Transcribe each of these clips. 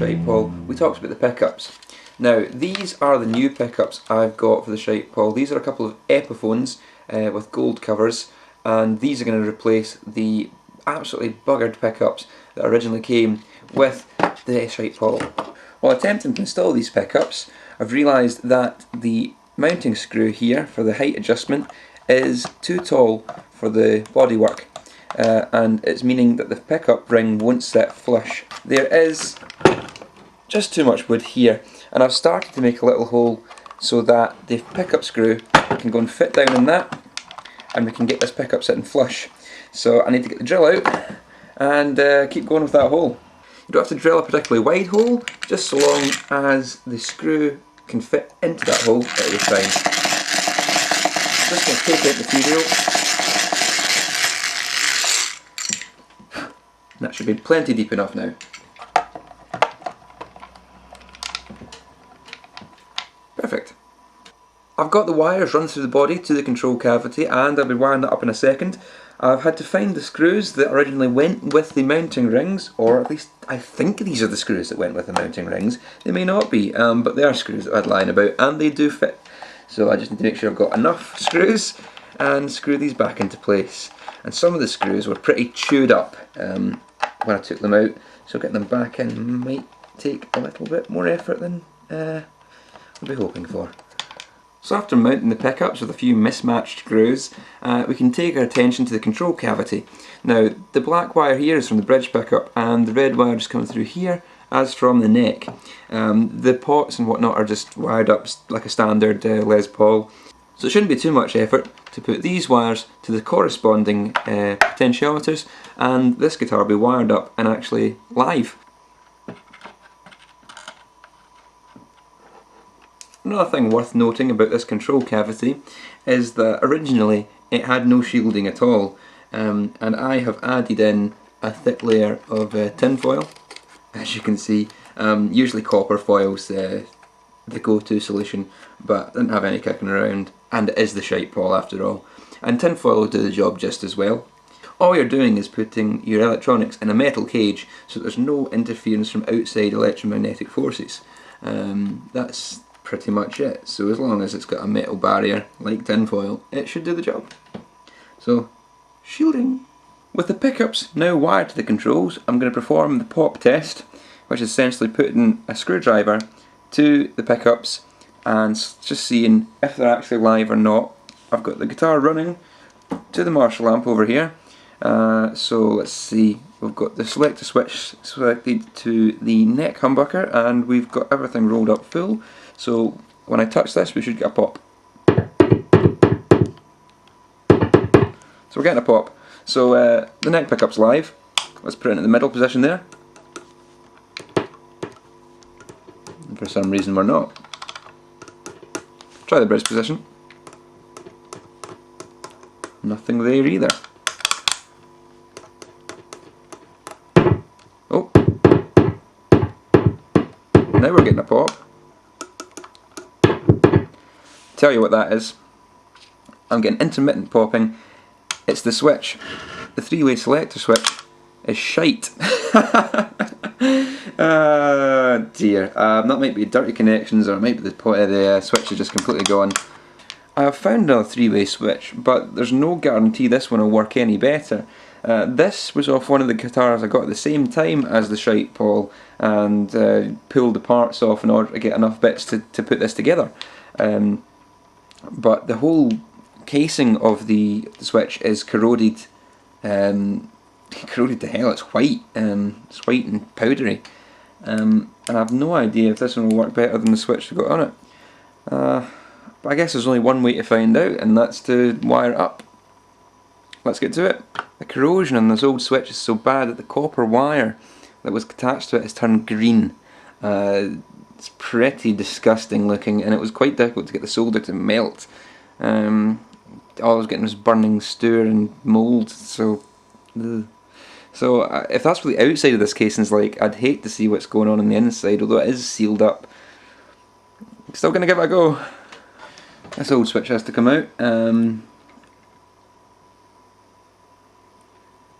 Shite Paul, we talked about the pickups. Now, these are the new pickups I've got for the Shite Paul. These are a couple of Epiphones with gold covers, and these are going to replace the absolutely buggered pickups that originally came with the Shite Paul. While attempting to install these pickups, I've realised that the mounting screw here for the height adjustment is too tall for the bodywork. And it's meaning that the pickup ring won't sit flush. There is just too much wood here, and I've started to make a little hole so that the pickup screw can go and fit down in that, and we can get this pickup sitting flush. So I need to get the drill out and keep going with that hole. You don't have to drill a particularly wide hole, just so long as the screw can fit into that hole, it'll be fine. Just going to take out the material. That should be plenty deep enough now. Perfect. I've got the wires run through the body to the control cavity, and I'll be wiring that up in a second. I've had to find the screws that originally went with the mounting rings, or at least I think these are the screws that went with the mounting rings. They may not be, but they are screws that I had lying about, and they do fit. So I just need to make sure I've got enough screws and screw these back into place. And some of the screws were pretty chewed up when I took them out, so getting them back in might take a little bit more effort than I'll be hoping for. So after mounting the pickups with a few mismatched screws, we can take our attention to the control cavity. Now, the black wire here is from the bridge pickup, and the red wire is coming through here as from the neck. The pots and whatnot are just wired up like a standard Les Paul, so it shouldn't be too much effort to put these wires to the corresponding potentiometers, and this guitar will be wired up and actually live. Another thing worth noting about this control cavity is that originally it had no shielding at all, and I have added in a thick layer of tin foil, as you can see. Usually copper foil's the go-to solution, but I didn't have any kicking around, and it is the Shite Paul after all. And tin foil will do the job just as well. All you're doing is putting your electronics in a metal cage so there's no interference from outside electromagnetic forces. That's pretty much it. So as long as it's got a metal barrier like tin foil, it should do the job. So, shielding. With the pickups now wired to the controls, I'm going to perform the pop test, which is essentially putting a screwdriver to the pickups and just seeing if they're actually live or not. I've got the guitar running to the Marshall amp over here, so let's see, we've got the selector switch selected to the neck humbucker, and we've got everything rolled up full, so when I touch this we should get a pop. So we're getting a pop. So the neck pickup's live. Let's put it in the middle position there. And for some reason we're not. Try the bridge position. Nothing there either. Oh. Now we're getting a pop. Tell you what that is. I'm getting intermittent popping. It's the switch. The three-way selector switch is shite. Dear. That might be dirty connections, or it might be the switch is just completely gone. I've found another three-way switch, but there's no guarantee this one will work any better. This was off one of the guitars I got at the same time as the Shite Paul, and pulled the parts off in order to get enough bits to put this together. But the whole casing of the switch is corroded. Corroded to hell. It's white. It's white and powdery. And I have no idea if this one will work better than the switch we got on it. But I guess there's only one way to find out, and that's to wire it up. Let's get to it. The corrosion on this old switch is so bad that the copper wire that was attached to it has turned green. It's pretty disgusting looking, and it was quite difficult to get the solder to melt. All I was getting was burning stew and mould, so... Ugh. So if that's what the outside of this casing's like, I'd hate to see what's going on the inside, although it is sealed up. Still going to give it a go. This old switch has to come out.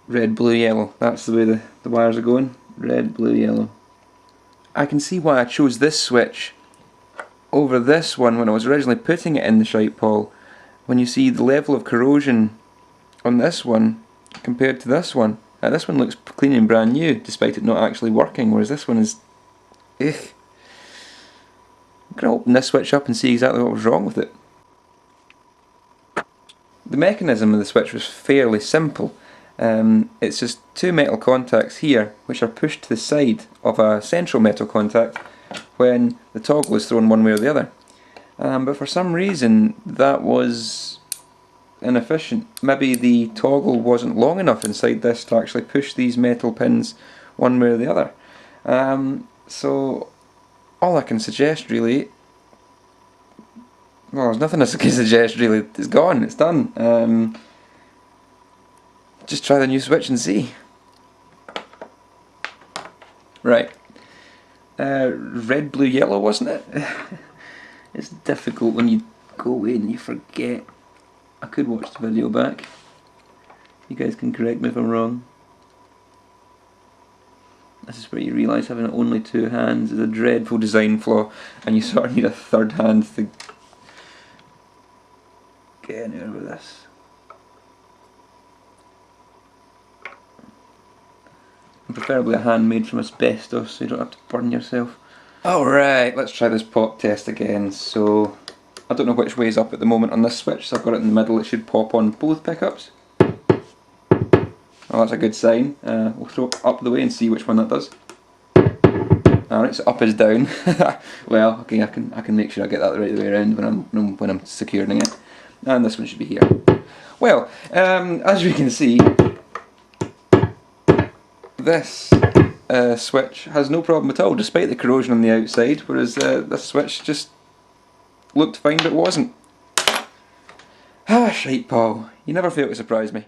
Red, blue, yellow. That's the way the wires are going. Red, blue, yellow. I can see why I chose this switch over this one when I was originally putting it in the Shite Paul. When you see the level of corrosion on this one compared to this one. This one looks clean and brand new despite it not actually working, whereas this one is... ugh. I'm going to open this switch up and see exactly what was wrong with it. The mechanism of the switch was fairly simple. It's just two metal contacts here which are pushed to the side of a central metal contact when the toggle is thrown one way or the other. But for some reason that was inefficient. Maybe the toggle wasn't long enough inside this to actually push these metal pins one way or the other. So all I can suggest really, well, there's nothing I can suggest really, it's gone, it's done. Just try the new switch and see. Right. Red, blue, yellow, wasn't it? It's difficult when you go away and you forget. I could watch the video back. You guys can correct me if I'm wrong. This is where you realise having only two hands is a dreadful design flaw, and you sort of need a third hand to get anywhere with this. And preferably a hand made from asbestos so you don't have to burn yourself. Alright, let's try this pop test again. So, I don't know which way is up at the moment on this switch, so I've got it in the middle. It should pop on both pickups. Oh, that's a good sign. We'll throw it up the way and see which one that does. Alright, so up is down. Well, okay, I can make sure I get that the right way around when I'm securing it. And this one should be here. Well, as you can see, this switch has no problem at all, despite the corrosion on the outside, whereas this switch just looked fine but wasn't. Ah, Shite Paul, you never fail to surprise me.